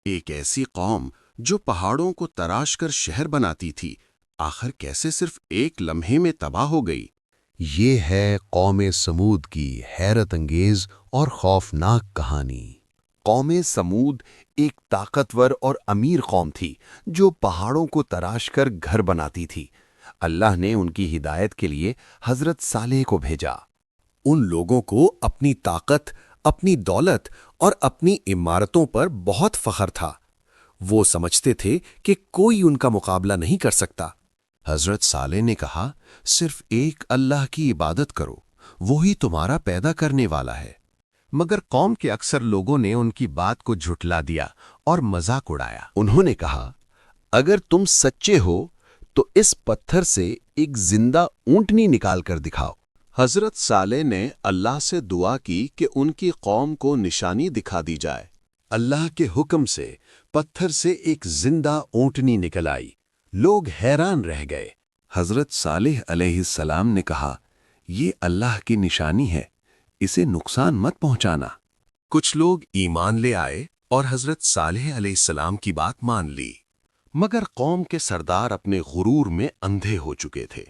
ایک ایسی قوم جو پہاڑوں کو تراش کر شہر بناتی تھی، آخر کیسے صرف ایک لمحے میں تباہ ہو گئی؟ یہ ہے قوم سمود کی حیرت انگیز اور خوفناک کہانی۔ قوم سمود ایک طاقتور اور امیر قوم تھی جو پہاڑوں کو تراش کر گھر بناتی تھی۔ اللہ نے ان کی ہدایت کے لیے حضرت صالح کو بھیجا۔ ان لوگوں کو اپنی طاقت، اپنی دولت اور اپنی عمارتوں پر بہت فخر تھا۔ وہ سمجھتے تھے کہ کوئی ان کا مقابلہ نہیں کر سکتا۔ حضرت صالح نے کہا، صرف ایک اللہ کی عبادت کرو، وہی تمہارا پیدا کرنے والا ہے۔ مگر قوم کے اکثر لوگوں نے ان کی بات کو جھٹلا دیا اور مذاق اڑایا۔ انہوں نے کہا، اگر تم سچے ہو تو اس پتھر سے ایک زندہ اونٹنی نکال کر دکھاؤ۔ حضرت صالح نے اللہ سے دعا کی کہ ان کی قوم کو نشانی دکھا دی جائے۔ اللہ کے حکم سے پتھر سے ایک زندہ اونٹنی نکل آئی۔ لوگ حیران رہ گئے۔ حضرت صالح علیہ السلام نے کہا، یہ اللہ کی نشانی ہے، اسے نقصان مت پہنچانا۔ کچھ لوگ ایمان لے آئے اور حضرت صالح علیہ السلام کی بات مان لی، مگر قوم کے سردار اپنے غرور میں اندھے ہو چکے تھے۔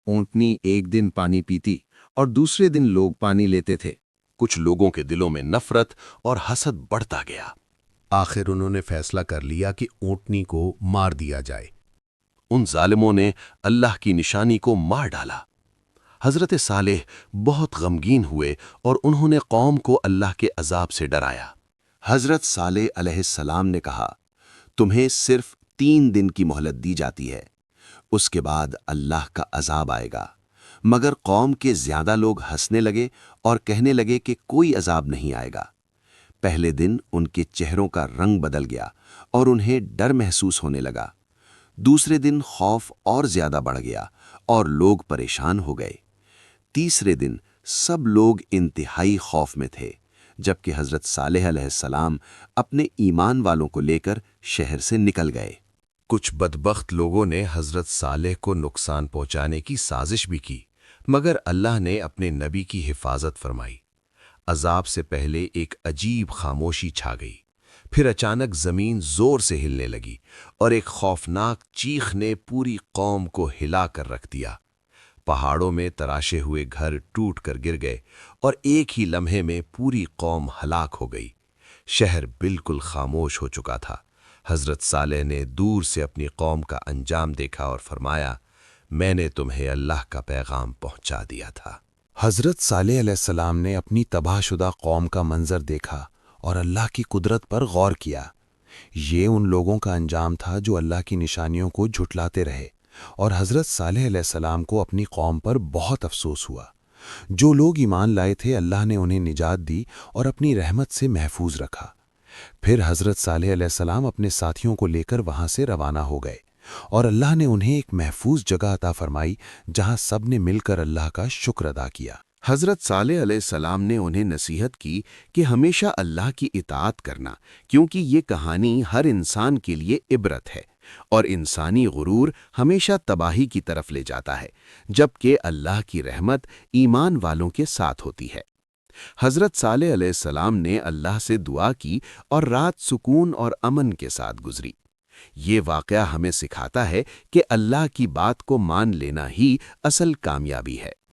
اونٹنی ایک دن پانی پیتی اور دوسرے دن لوگ پانی لیتے تھے۔ کچھ لوگوں کے دلوں میں نفرت اور حسد بڑھتا گیا۔ آخر انہوں نے فیصلہ کر لیا کہ اونٹنی کو مار دیا جائے۔ ان ظالموں نے اللہ کی نشانی کو مار ڈالا۔ حضرت صالح بہت غمگین ہوئے اور انہوں نے قوم کو اللہ کے عذاب سے ڈرایا۔ حضرت صالح علیہ السلام نے کہا، تمہیں صرف 3 دن کی مہلت دی جاتی ہے، اس کے بعد اللہ کا عذاب آئے گا۔ مگر قوم کے زیادہ لوگ ہنسنے لگے اور کہنے لگے کہ کوئی عذاب نہیں آئے گا۔ پہلے دن ان کے چہروں کا رنگ بدل گیا اور انہیں ڈر محسوس ہونے لگا۔ دوسرے دن خوف اور زیادہ بڑھ گیا اور لوگ پریشان ہو گئے۔ تیسرے دن سب لوگ انتہائی خوف میں تھے، جبکہ حضرت صالح علیہ السلام اپنے ایمان والوں کو لے کر شہر سے نکل گئے۔ کچھ بدبخت لوگوں نے حضرت صالح کو نقصان پہنچانے کی سازش بھی کی، مگر اللہ نے اپنے نبی کی حفاظت فرمائی۔ عذاب سے پہلے ایک عجیب خاموشی چھا گئی، پھر اچانک زمین زور سے ہلنے لگی اور ایک خوفناک چیخ نے پوری قوم کو ہلا کر رکھ دیا۔ پہاڑوں میں تراشے ہوئے گھر ٹوٹ کر گر گئے اور ایک ہی لمحے میں پوری قوم ہلاک ہو گئی۔ شہر بالکل خاموش ہو چکا تھا۔ حضرت صالح نے دور سے اپنی قوم کا انجام دیکھا اور فرمایا، میں نے تمہیں اللہ کا پیغام پہنچا دیا تھا۔ حضرت صالح علیہ السلام نے اپنی تباہ شدہ قوم کا منظر دیکھا اور اللہ کی قدرت پر غور کیا۔ یہ ان لوگوں کا انجام تھا جو اللہ کی نشانیوں کو جھٹلاتے رہے، اور حضرت صالح علیہ السلام کو اپنی قوم پر بہت افسوس ہوا۔ جو لوگ ایمان لائے تھے، اللہ نے انہیں نجات دی اور اپنی رحمت سے محفوظ رکھا۔ پھر حضرت صالح علیہ السلام اپنے ساتھیوں کو لے کر وہاں سے روانہ ہو گئے، اور اللہ نے انہیں ایک محفوظ جگہ عطا فرمائی جہاں سب نے مل کر اللہ کا شکر ادا کیا۔ حضرت صالح علیہ السلام نے انہیں نصیحت کی کہ ہمیشہ اللہ کی اطاعت کرنا، کیونکہ یہ کہانی ہر انسان کے لیے عبرت ہے، اور انسانی غرور ہمیشہ تباہی کی طرف لے جاتا ہے، جبکہ اللہ کی رحمت ایمان والوں کے ساتھ ہوتی ہے۔ حضرت صالح علیہ السلام نے اللہ سے دعا کی اور رات سکون اور امن کے ساتھ گزری۔ یہ واقعہ ہمیں سکھاتا ہے کہ اللہ کی بات کو مان لینا ہی اصل کامیابی ہے۔